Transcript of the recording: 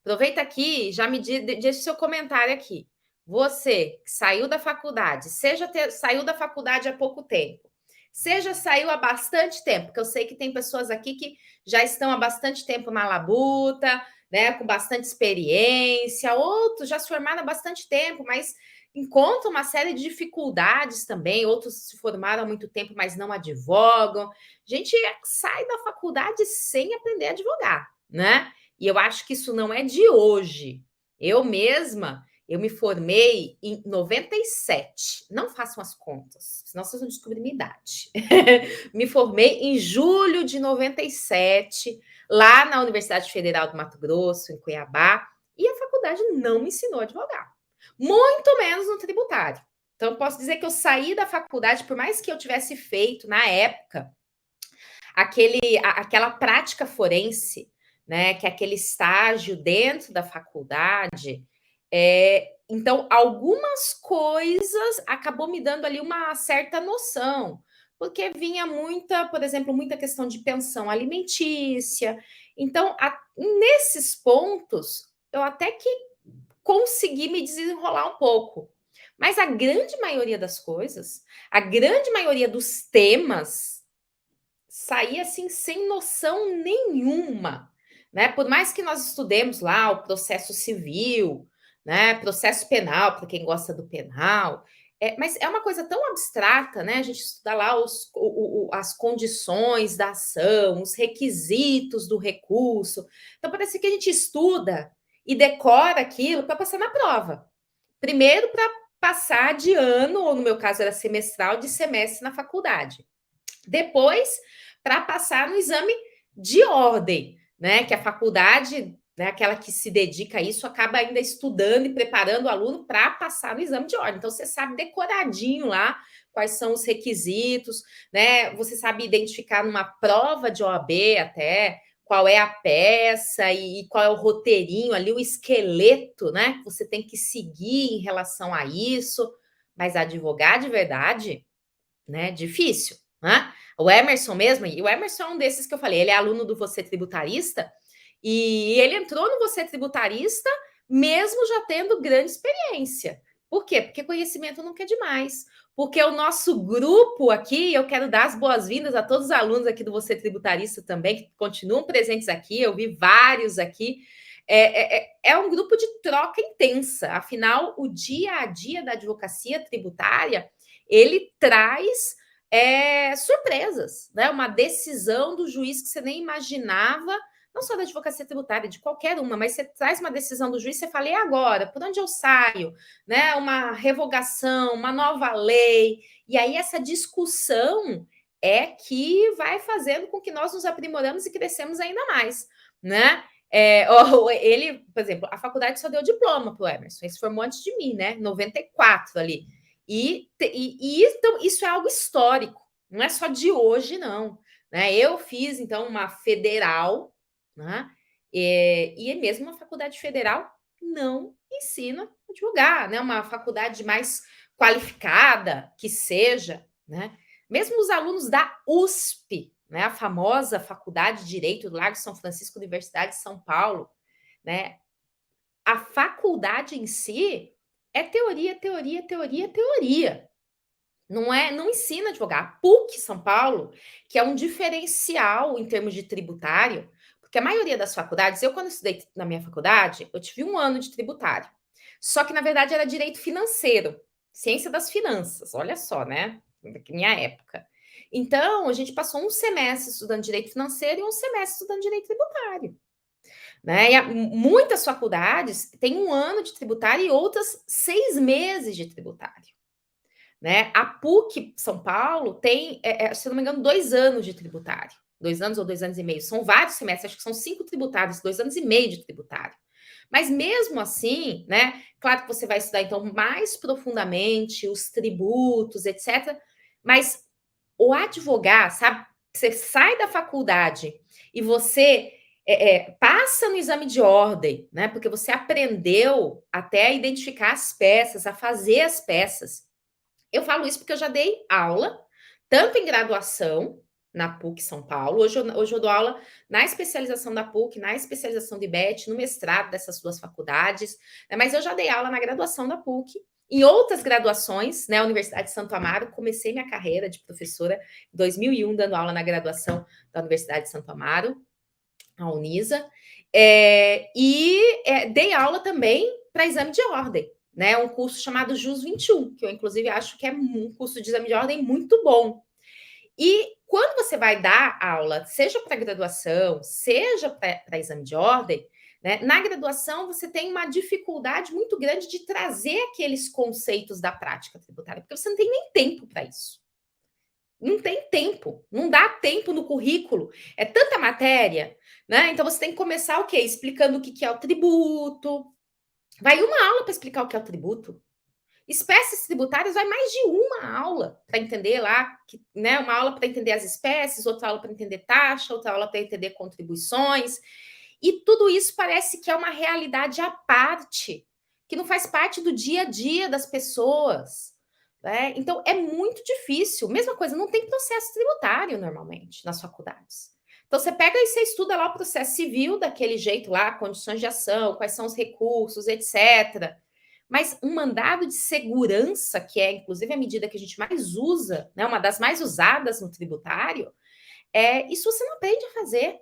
Aproveita aqui, já me deixa o seu comentário aqui. Você que saiu da faculdade, saiu da faculdade há pouco tempo, seja saiu há bastante tempo, porque eu sei que tem pessoas aqui que já estão há bastante tempo na labuta, né, com bastante experiência, outros já se formaram há bastante tempo, mas encontram uma série de dificuldades também, outros se formaram há muito tempo, mas não advogam. Gente sai da faculdade sem aprender a advogar, né? E eu acho que isso não é de hoje. Eu mesma, eu me formei em 97. Não façam as contas, senão vocês vão descobrir minha idade. Me formei em julho de 97, lá na Universidade Federal do Mato Grosso, em Cuiabá, e a faculdade não me ensinou a advogar. Muito menos no tributário. Então, posso dizer que eu saí da faculdade, por mais que eu tivesse feito, na época, aquela prática forense, né, que é aquele estágio dentro da faculdade. Então, algumas coisas acabou me dando ali uma certa noção, porque vinha muita, por exemplo, muita questão de pensão alimentícia. Então, nesses pontos, eu até que consegui me desenrolar um pouco. Mas a grande maioria das coisas, a grande maioria dos temas, saí assim sem noção nenhuma, né? Por mais que nós estudemos lá o processo civil, né? Processo penal, para quem gosta do penal, mas é uma coisa tão abstrata, né? A gente estuda lá as condições da ação, os requisitos do recurso. Então parece que a gente estuda e decora aquilo para passar na prova. Primeiro para passar de ano, ou no meu caso era semestral, de semestre na faculdade. Depois, para passar no exame de ordem, né? Que a faculdade, né, aquela que se dedica a isso, acaba ainda estudando e preparando o aluno para passar no exame de ordem. Então, você sabe decoradinho lá quais são os requisitos, né? Você sabe identificar numa prova de OAB até qual é a peça e qual é o roteirinho ali, o esqueleto, né? Que você tem que seguir em relação a isso. Mas advogar de verdade, né? Difícil, né? O Emerson mesmo, e o Emerson é um desses que eu falei, ele é aluno do Você Tributarista, e ele entrou no Você Tributarista mesmo já tendo grande experiência. Por quê? Porque conhecimento nunca é demais. Porque o nosso grupo aqui, eu quero dar as boas-vindas a todos os alunos aqui do Você Tributarista também, que continuam presentes aqui, eu vi vários aqui. É um grupo de troca intensa. Afinal, o dia a dia da advocacia tributária ele traz surpresas, né? Uma decisão do juiz que você nem imaginava, não só da advocacia tributária, de qualquer uma, mas você traz uma decisão do juiz, você fala, e agora? Por onde eu saio? Né? Uma revogação, uma nova lei. E aí essa discussão é que vai fazendo com que nós nos aprimoramos e crescemos ainda mais, né? Ele, por exemplo, a faculdade só deu diploma para o Emerson, ele se formou antes de mim, né? 94 ali. Então, isso é algo histórico, não é só de hoje, não. Né? Eu fiz, então, uma federal, né? E mesmo uma faculdade federal não ensina a advogar, né? Uma faculdade mais qualificada que seja, né? Mesmo os alunos da USP, né? A famosa Faculdade de Direito do Largo de São Francisco, Universidade de São Paulo, né? A faculdade em si é teoria, teoria, teoria, teoria. Não ensina a advogar. A PUC São Paulo, que é um diferencial em termos de tributário, porque a maioria das faculdades, eu quando estudei na minha faculdade, eu tive 1 ano de tributário. Só que, na verdade, era direito financeiro, ciência das finanças, olha só, né? Da minha época. Então, a gente passou um semestre estudando direito financeiro e um semestre estudando direito tributário. Né? Muitas faculdades têm 1 ano de tributário e outras 6 meses de tributário. Né? A PUC São Paulo tem, se não me engano, 2 anos de tributário. 2 anos ou 2 anos e meio. São vários semestres, acho que são 5 tributários, 2 anos e meio de tributário. Mas mesmo assim, né? Claro que você vai estudar então mais profundamente os tributos, etc. Mas o advogar, sabe? Você sai da faculdade e você passa no exame de ordem, né? Porque você aprendeu até a identificar as peças, a fazer as peças. Eu falo isso porque eu já dei aula, tanto em graduação, na PUC São Paulo. Hoje eu dou aula na especialização da PUC, na especialização do IBET, no mestrado dessas duas faculdades, né, mas eu já dei aula na graduação da PUC, em outras graduações, né, Universidade de Santo Amaro, comecei minha carreira de professora em 2001, dando aula na graduação da Universidade de Santo Amaro, a Unisa, dei aula também para exame de ordem, né, um curso chamado JUS 21, que eu inclusive acho que é um curso de exame de ordem muito bom. E quando você vai dar aula, seja para graduação, seja para exame de ordem, né, na graduação você tem uma dificuldade muito grande de trazer aqueles conceitos da prática tributária, porque você não tem nem tempo para isso. Não tem tempo, não dá tempo no currículo, é tanta matéria, né? Então você tem que começar o quê? Explicando o que é o tributo. Vai uma aula para explicar o que é o tributo. Espécies tributárias vai mais de uma aula para entender lá, né? Uma aula para entender as espécies, outra aula para entender taxa, outra aula para entender contribuições. E tudo isso parece que é uma realidade à parte, que não faz parte do dia a dia das pessoas. Né? Então é muito difícil. Mesma coisa, não tem processo tributário normalmente nas faculdades. Então você pega e você estuda lá o processo civil daquele jeito lá, condições de ação, quais são os recursos, etc. Mas um mandado de segurança, que é inclusive a medida que a gente mais usa, né, uma das mais usadas no tributário, isso você não aprende a fazer.